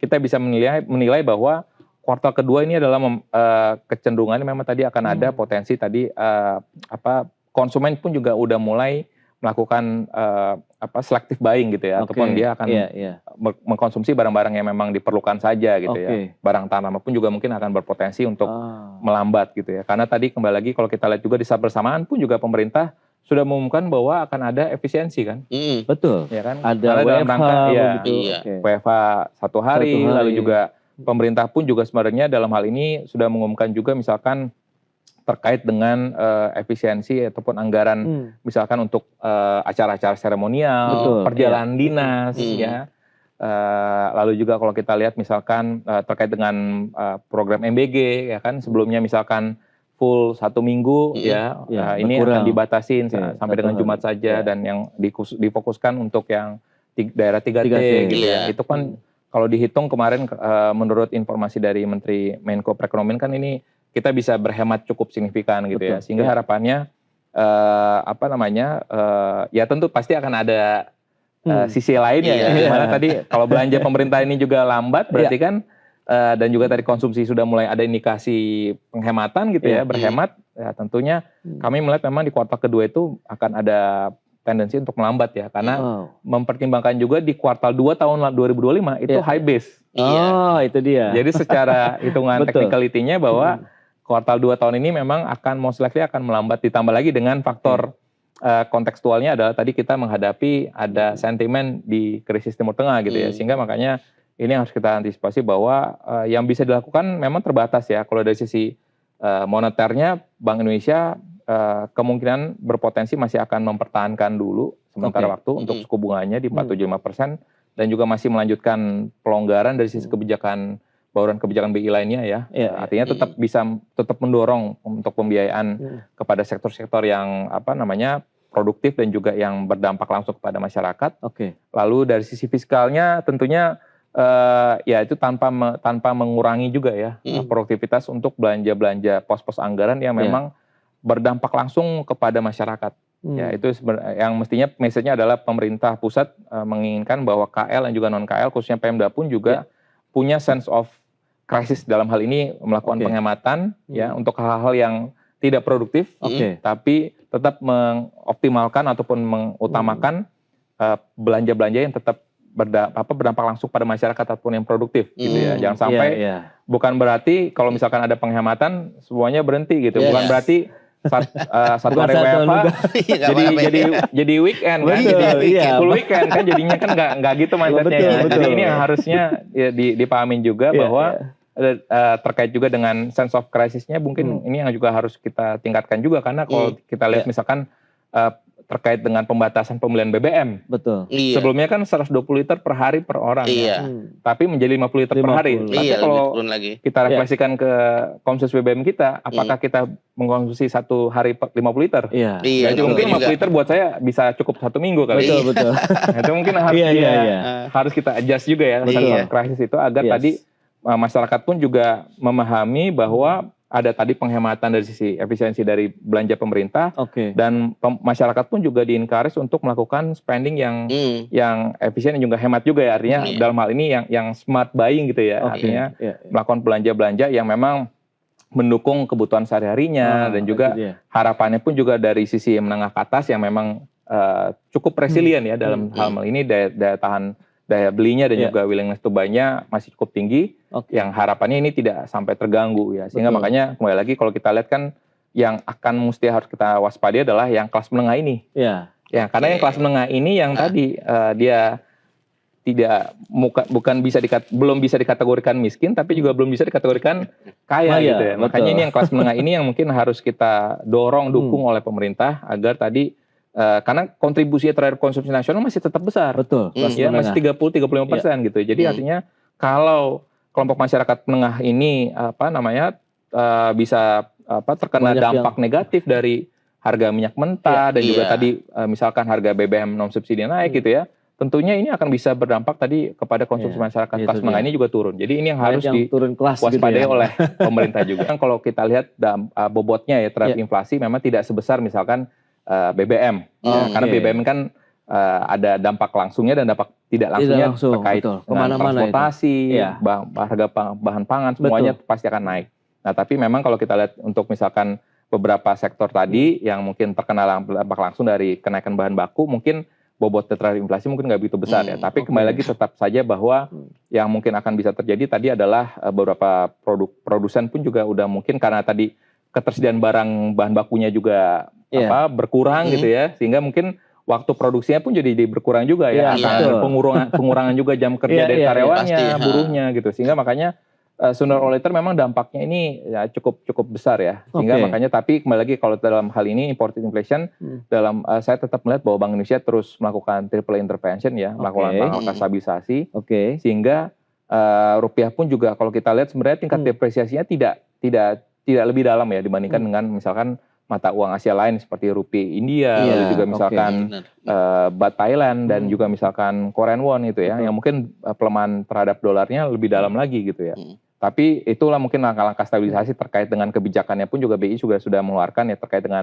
kita bisa menilai bahwa kuartal kedua ini adalah kecenderungannya memang tadi akan ada potensi tadi konsumen pun juga udah mulai melakukan selective buying gitu ya, ataupun dia akan mengkonsumsi barang-barang yang memang diperlukan saja gitu ya. Barang tahan lama pun juga mungkin akan berpotensi untuk melambat gitu ya. Karena tadi kembali lagi kalau kita lihat juga di saat bersamaan pun juga pemerintah sudah mengumumkan bahwa akan ada efisiensi kan. Betul. Ya kan? Ada dalam rangka WFH 1 hari, lalu juga pemerintah pun juga sebenarnya dalam hal ini sudah mengumumkan juga misalkan terkait dengan efisiensi ataupun anggaran misalkan untuk acara-acara seremonial, perjalanan dinas ya. Lalu juga kalau kita lihat misalkan terkait dengan program MBG ya kan, sebelumnya misalkan full 1 minggu ini akan dibatasin sampai dengan Jumat saja dan yang difokuskan untuk yang daerah 3T gitu ya. Itu kan kalau dihitung kemarin menurut informasi dari Menteri Menko Perekonomian kan ini kita bisa berhemat cukup signifikan gitu ya, sehingga harapannya ya tentu pasti akan ada sisi lainnya ya, dimana tadi kalau belanja pemerintah ini juga lambat berarti kan dan juga tadi konsumsi sudah mulai ada indikasi penghematan gitu ya, berhemat ya, tentunya kami melihat memang di kuartal kedua itu akan ada tendensi untuk melambat ya, karena mempertimbangkan juga di kuartal 2 tahun 2025 itu high base. Itu dia. Jadi secara hitungan technicality-nya bahwa kuartal 2 tahun ini memang akan most likely akan melambat, ditambah lagi dengan faktor kontekstualnya adalah tadi kita menghadapi ada sentimen di krisis Timur Tengah gitu ya, sehingga makanya ini harus kita antisipasi bahwa yang bisa dilakukan memang terbatas ya. Kalau dari sisi moneternya Bank Indonesia kemungkinan berpotensi masih akan mempertahankan dulu sementara waktu untuk suku bunganya di 4,75% dan juga masih melanjutkan pelonggaran dari sisi kebijakan bauran kebijakan BI lainnya ya. Artinya tetap mendorong untuk pembiayaan kepada sektor-sektor yang produktif dan juga yang berdampak langsung kepada masyarakat. Lalu dari sisi fiskalnya tentunya ya itu tanpa mengurangi juga ya produktivitas untuk belanja-belanja pos-pos anggaran yang memang berdampak langsung kepada masyarakat. Ya itu yang mestinya message-nya adalah pemerintah pusat menginginkan bahwa KL dan juga non KL khususnya Pemda pun juga punya sense of krisis dalam hal ini, melakukan penghematan ya untuk hal-hal yang tidak produktif, tapi tetap mengoptimalkan ataupun mengutamakan belanja-belanja yang tetap berdampak langsung pada masyarakat ataupun yang produktif gitu ya. Jangan sampai bukan berarti kalau misalkan ada penghematan semuanya berhenti gitu. Bukan berarti satu hari WFH jadi weekend kan, full weekend kan, jadinya kan nggak gitu mindsetnya. Jadi ini yang harusnya ya dipahamin juga bahwa terkait juga dengan sense of crisisnya mungkin ini yang juga harus kita tingkatkan juga, karena kalau kita lihat misalkan terkait dengan pembatasan pembelian BBM. Sebelumnya kan 120 liter per hari per orang ya. Tapi menjadi 50 liter per hari. Tapi kalau kita refleksikan ke konsumsi BBM kita, apakah kita mengkonsumsi satu hari 50 liter? Jadi mungkin 50 liter buat saya bisa cukup 1 minggu kali. Nah, itu mungkin harus kita adjust juga ya krisis itu agar tadi masyarakat pun juga memahami bahwa ada tadi penghematan dari sisi efisiensi dari belanja pemerintah, dan masyarakat pun juga di-encourage untuk melakukan spending yang efisien dan juga hemat juga ya, artinya dalam hal ini yang smart buying gitu ya, artinya melakukan belanja-belanja yang memang mendukung kebutuhan sehari-harinya dan juga harapannya pun juga dari sisi menengah ke atas yang memang cukup resilient ya dalam hal ini, daya belinya dan juga willingness to buy-nya masih cukup tinggi, yang harapannya ini tidak sampai terganggu ya, sehingga makanya kembali lagi kalau kita lihat kan yang akan mesti harus kita waspadai adalah yang kelas menengah ini. Karena yang kelas menengah ini yang tadi dia belum bisa dikategorikan miskin, tapi juga belum bisa dikategorikan kaya gitu ya. Makanya ini yang kelas menengah ini yang mungkin harus kita dukung oleh pemerintah agar tadi karena kontribusi terhadap konsumsi nasional masih tetap besar. Ya, masih 30-35% gitu. Jadi artinya kalau kelompok masyarakat menengah ini bisa terkena dampak negatif dari harga minyak mentah dan juga tadi misalkan harga BBM non subsidi naik gitu ya. Tentunya ini akan bisa berdampak tadi kepada konsumsi masyarakat kelas menengah ini juga turun. Jadi ini yang harus diwaspadai oleh pemerintah juga. Kalau kita lihat bobotnya ya terhadap inflasi memang tidak sebesar misalkan BBM, karena BBM kan ada dampak langsungnya dan dampak tidak langsungnya terkait dengan transportasi, harga bahan pangan, semuanya pasti akan naik. Nah, tapi memang kalau kita lihat untuk misalkan beberapa sektor tadi yang mungkin terkena dampak langsung dari kenaikan bahan baku, mungkin bobot terhadap inflasi mungkin nggak begitu besar ya. Tapi kembali lagi tetap saja bahwa yang mungkin akan bisa terjadi tadi adalah beberapa produsen pun juga udah mungkin karena tadi ketersediaan bahan bakunya juga berkurang gitu ya, sehingga mungkin waktu produksinya pun jadi berkurang juga ya, akan pengurangan juga jam kerja dari karyawannya, buruhnya gitu, sehingga makanya sooner or later memang dampaknya ini ya cukup besar ya, sehingga makanya tapi kembali lagi kalau dalam hal ini imported inflation saya tetap melihat bahwa Bank Indonesia terus melakukan triple intervention ya, melakukan langkah stabilisasi, sehingga rupiah pun juga kalau kita lihat sebenarnya tingkat depresiasinya tidak lebih dalam ya dibandingkan dengan misalkan mata uang Asia lain seperti rupiah India, lalu juga misalkan baht Thailand dan juga misalkan Korean won itu ya, yang mungkin pelemahan terhadap dolarnya lebih dalam lagi gitu ya. Tapi itulah mungkin langkah-langkah stabilisasi terkait dengan kebijakannya pun juga BI juga sudah mengeluarkan ya terkait dengan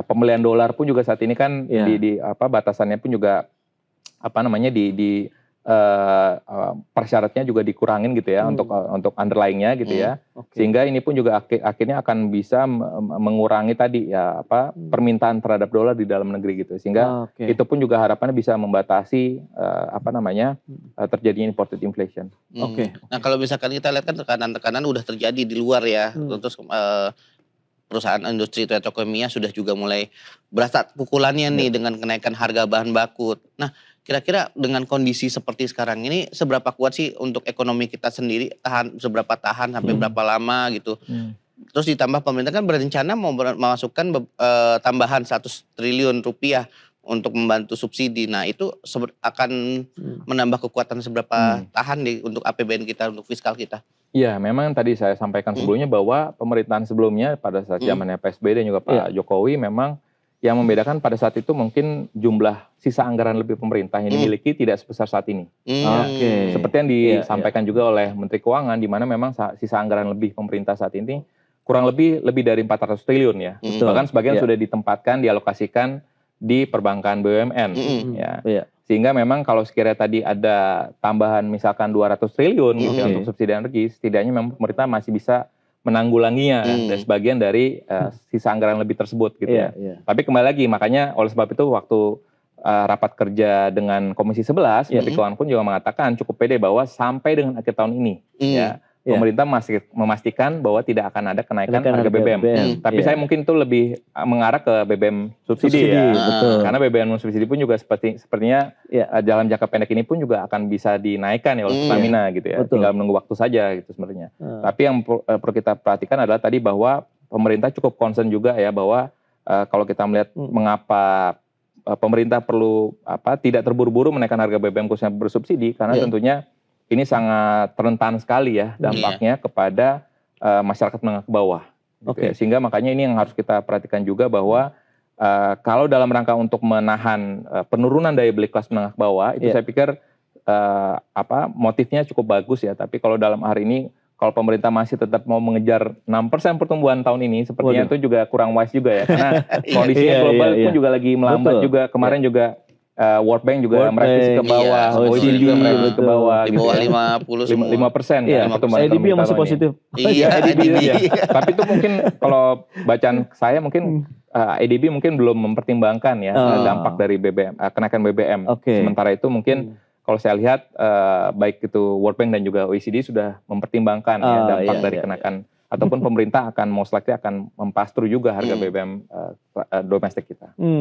pembelian dolar pun juga saat ini kan di batasannya pun juga persyaratnya juga dikurangin gitu ya untuk underlying-nya gitu ya. Sehingga ini pun juga akhirnya akan bisa mengurangi tadi ya permintaan terhadap dolar di dalam negeri gitu. Sehingga itu pun juga harapannya bisa membatasi terjadinya imported inflation. Nah, kalau misalkan kita lihat kan tekanan-tekanan udah terjadi di luar ya. Terus perusahaan industri petrokimia sudah juga mulai berasa pukulannya nih dengan kenaikan harga bahan baku. Nah, kira-kira dengan kondisi seperti sekarang ini seberapa kuat sih untuk ekonomi kita sendiri, seberapa tahan sampai berapa lama gitu. Terus ditambah pemerintah kan berencana mau memasukkan tambahan 100 triliun rupiah untuk membantu subsidi. Nah, itu akan menambah kekuatan seberapa tahan untuk APBN kita, untuk fiskal kita. Iya, memang tadi saya sampaikan sebelumnya bahwa pemerintahan sebelumnya pada saat zamannya PSBY dan juga Pak Jokowi memang yang membedakan pada saat itu mungkin jumlah sisa anggaran lebih pemerintah yang dimiliki tidak sebesar saat ini. Seperti yang disampaikan juga oleh Menteri Keuangan, di mana memang sisa anggaran lebih pemerintah saat ini kurang lebih dari 400 triliun ya. Bahkan sebagian sudah ditempatkan, dialokasikan di perbankan BUMN. Sehingga memang kalau sekiranya tadi ada tambahan misalkan 200 triliun gitu ya, untuk subsidi energi, setidaknya memang pemerintah masih bisa menanggulanginya dan sebagian dari sisa anggaran lebih tersebut gitu ya. Tapi kembali lagi, makanya oleh sebab itu waktu rapat kerja dengan Komisi 11, Menteri Keuangan pun juga mengatakan cukup pede bahwa sampai dengan akhir tahun ini pemerintah masih memastikan bahwa tidak akan ada kenaikan harga BBM. Tapi saya mungkin itu lebih mengarah ke BBM subsidi ya. Karena BBM subsidi pun juga sepertinya dalam jangka pendek ini pun juga akan bisa dinaikkan ya oleh Pertamina gitu ya. Tinggal menunggu waktu saja gitu sebenarnya. Tapi yang perlu kita perhatikan adalah tadi bahwa pemerintah cukup concern juga ya bahwa kalau kita melihat mengapa pemerintah perlu tidak terburu-buru menaikkan harga BBM khususnya bersubsidi, karena tentunya ini sangat rentan sekali ya dampaknya kepada masyarakat menengah ke bawah. Gitu ya. Sehingga makanya ini yang harus kita perhatikan juga bahwa kalau dalam rangka untuk menahan penurunan daya beli kelas menengah ke bawah, itu saya pikir motifnya cukup bagus ya. Tapi kalau dalam hari ini, kalau pemerintah masih tetap mau mengejar 6% pertumbuhan tahun ini, sepertinya itu juga kurang wise juga ya. Karena kondisinya global pun juga lagi melambat juga. Kemarin juga World Bank juga merevisi ke bawah, OECD juga merevisi ke bawah, di bawah 50 ya, ADB yang masih positif. Iya, ADB. Tapi itu mungkin kalau bacaan saya mungkin ADB mungkin belum mempertimbangkan ya dampak dari BBM, kenaikan BBM. Sementara itu mungkin kalau saya lihat baik itu World Bank dan juga OECD sudah mempertimbangkan ya dampak dari kenaikan ataupun pemerintah akan most likely akan mempastru juga harga BBM domestik kita.